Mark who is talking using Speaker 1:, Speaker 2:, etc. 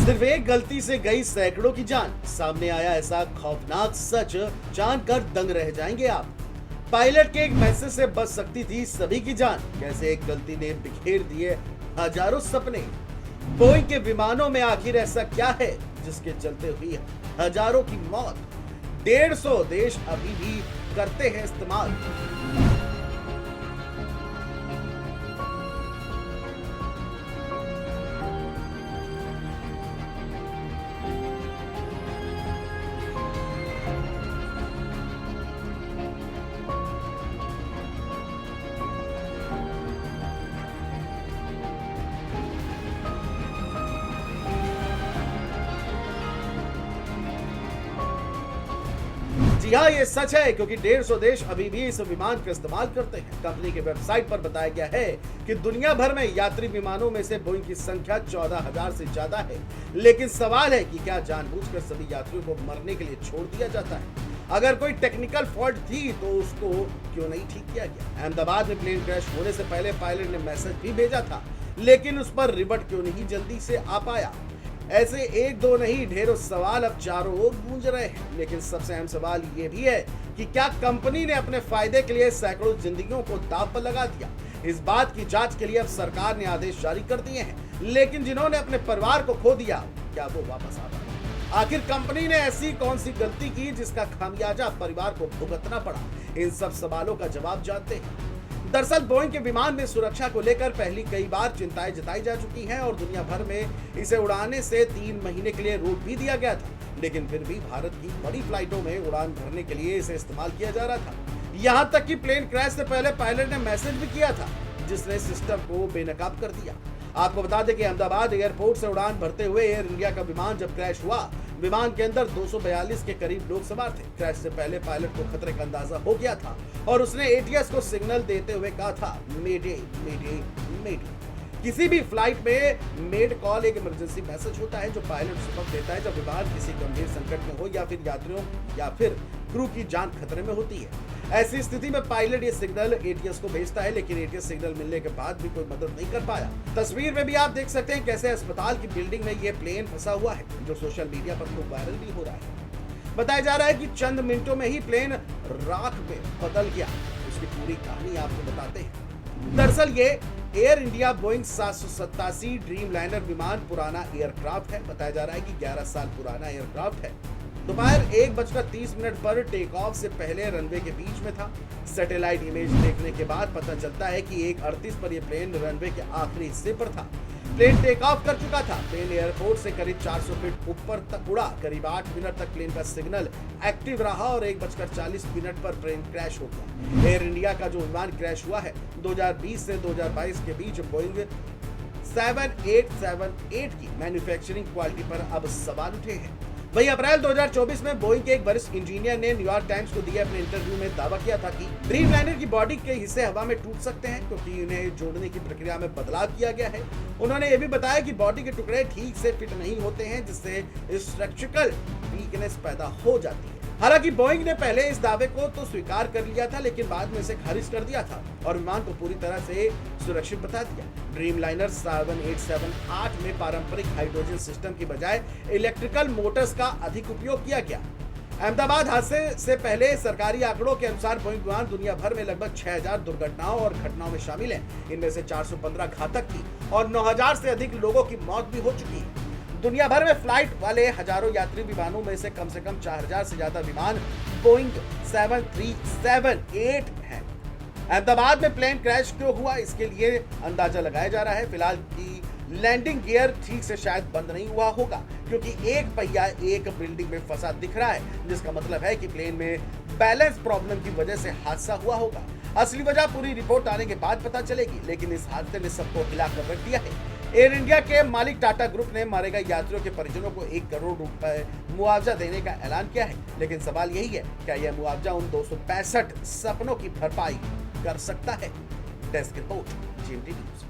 Speaker 1: सिर्फ एक गलती से गई सैकड़ों की जान। सामने आया ऐसा खौफनाक सच जानकर दंग रह जाएंगे आप। पायलट के एक मैसेज से बच सकती थी सभी की जान। कैसे एक गलती ने बिखेर दिए हजारों सपने। बोइंग के विमानों में आखिर ऐसा क्या है जिसके चलते हुई हजारों की मौत। 150 देश अभी भी करते हैं इस्तेमाल। जी हाँ, ये सच है क्योंकि 150 देश अभी भी इस विमान का इस्तेमाल करते हैं। कंपनी के वेबसाइट पर बताया गया है कि दुनिया भर में यात्री विमानों में से बोइंग की संख्या 14,000 से ज्यादा है। लेकिन सवाल है कि क्या जानबूझकर सभी यात्रियों को मरने के लिए छोड़ दिया जाता है? अगर कोई टेक्निकल फॉल्ट थी तो उसको क्यों नहीं ठीक किया गया? अहमदाबाद में प्लेन क्रैश होने से पहले पायलट ने मैसेज भी भेजा था, लेकिन उस पर रिबट क्यों नहीं जल्दी से आ पाया? ऐसे एक दो नहीं, ढेरों सवाल अब चारों ओर गूंज रहे हैं। लेकिन सबसे अहम सवाल ये भी है कि क्या कंपनी ने अपने फायदे के लिए सैकड़ों जिंदगियों को दांव पर लगा दिया? इस बात की जांच के लिए अब सरकार ने आदेश जारी कर दिए हैं, लेकिन जिन्होंने अपने परिवार को खो दिया, क्या वो वापस आ पाए? आखिर कंपनी ने ऐसी कौन सी गलती की जिसका खामियाजा परिवार को भुगतना पड़ा? इन सब सवालों का जवाब जानते हैं। दरअसल बोइंग के विमान में सुरक्षा को लेकर पहली कई बार चिंताएं जताई जा चुकी हैं और दुनिया भर में इसे उड़ाने से 3 महीने के लिए रोक भी दिया गया था। लेकिन फिर भी भारत की बड़ी फ्लाइटों में उड़ान भरने के लिए इसे इस्तेमाल किया जा रहा था। यहाँ तक कि प्लेन क्रैश से पहले पायलट ने मैसेज भी किया था, जिसने सिस्टम को बेनकाब कर दिया। आपको बता दें कि अहमदाबाद एयरपोर्ट से उड़ान भरते हुए एयर इंडिया का विमान जब क्रैश हुआ, विमान के अंदर 242 के करीब लोग सवार थे। क्रैश से पहले पायलट को खतरे का अंदाजा हो गया था और उसने एटीएस को सिग्नल देते हुए कहा था, मेडे मेडे मेडे। किसी भी फ्लाइट में मेड कॉल एक इमरजेंसी मैसेज होता है जो पायलट उस वक्त देता है जब विमान किसी गंभीर संकट में हो या फिर यात्रियों या फिर क्रू की जान खतरे में होती है। ऐसी स्थिति में पायलट ये सिग्नल एटीएस को भेजता है, लेकिन एटीएस सिग्नल मिलने के बाद भी कोई मदद नहीं कर पाया। तस्वीर में भी आप देख सकते हैं कैसे अस्पताल की बिल्डिंग में ये प्लेन फंसा हुआ है, जो सोशल मीडिया पर खूब वायरल भी हो रहा है। बताया जा रहा है कि चंद मिनटों में ही प्लेन राख में बदल गया। उसकी पूरी कहानी आपको बताते हैं। दरअसल ये air India Boeing 787 dream liner विमान पुराना एयरक्राफ्ट है। बताया जा रहा है कि 11 साल पुराना एयरक्राफ्ट है। दोपहर 1:30 पर टेक ऑफ से पहले रनवे के बीच में था। सैटेलाइट इमेज देखने के बाद पता चलता है कि 1:38 पर यह प्लेन रनवे के आखिरी हिस्से पर था। प्लेन टेक ऑफ कर चुका था। प्लेन एयरपोर्ट से करीब 400 फीट ऊपर तक उड़ा। करीब 8 मिनट तक प्लेन का सिग्नल एक्टिव रहा और 1:40 पर प्लेन क्रैश हो गया। एयर इंडिया का जो विमान क्रैश हुआ है 2020 से 2022 के बीच बोइंग 7878 की मैन्युफैक्चरिंग क्वालिटी पर अब सवाल उठे हैं। वहीं अप्रैल 2024 में बोइंग के एक वरिष्ठ इंजीनियर ने न्यूयॉर्क टाइम्स को दिए अपने इंटरव्यू में दावा किया था कि ड्रीम लाइनर की बॉडी के हिस्से हवा में टूट सकते हैं क्योंकि उन्हें जोड़ने की प्रक्रिया में बदलाव किया गया है। उन्होंने ये भी बताया कि बॉडी के टुकड़े ठीक से फिट नहीं होते हैं, जिससे स्ट्रक्चरल वीकनेस पैदा हो जाती है। हालांकि बोइंग ने पहले इस दावे को तो स्वीकार कर लिया था, लेकिन बाद में इसे खारिज कर दिया था और विमान को पूरी तरह से सुरक्षित बता दिया। ड्रीम लाइनर 7878 में पारंपरिक हाइड्रोजन सिस्टम की बजाय इलेक्ट्रिकल मोटर्स का अधिक उपयोग किया गया। अहमदाबाद हादसे से पहले सरकारी आंकड़ों के अनुसार बोइंग विमान दुनिया भर में लगभग 6000 दुर्घटनाओं और घटनाओं में शामिल है। इनमें से 415 घातक थी और 9000 से अधिक लोगों की मौत भी हो चुकी है। दुनिया भर में फ्लाइट वाले हजारों यात्री विमानों में से कम 4000 से ज्यादा विमान बोइंग 7378 हैं। अहमदाबाद में प्लेन क्रैश क्यों हुआ, इसके लिए अंदाजा लगाया जा रहा है। फिलहाल की लैंडिंग गियर ठीक से शायद बंद नहीं हुआ होगा क्योंकि एक पहिया एक बिल्डिंग में फंसा दिख रहा है, जिसका मतलब है कि प्लेन में बैलेंस प्रॉब्लम की वजह से हादसा हुआ होगा। असली वजह पूरी रिपोर्ट आने के बाद पता चलेगी, लेकिन इस हादसे ने सबको हिलाकर रख दिया है। एयर इंडिया के मालिक टाटा ग्रुप ने मारे गए यात्रियों के परिजनों को 1 करोड़ रुपए मुआवजा देने का ऐलान किया है, लेकिन सवाल यही है, क्या यह मुआवजा उन 265 सपनों की भरपाई कर सकता है? Desk report, GMT news.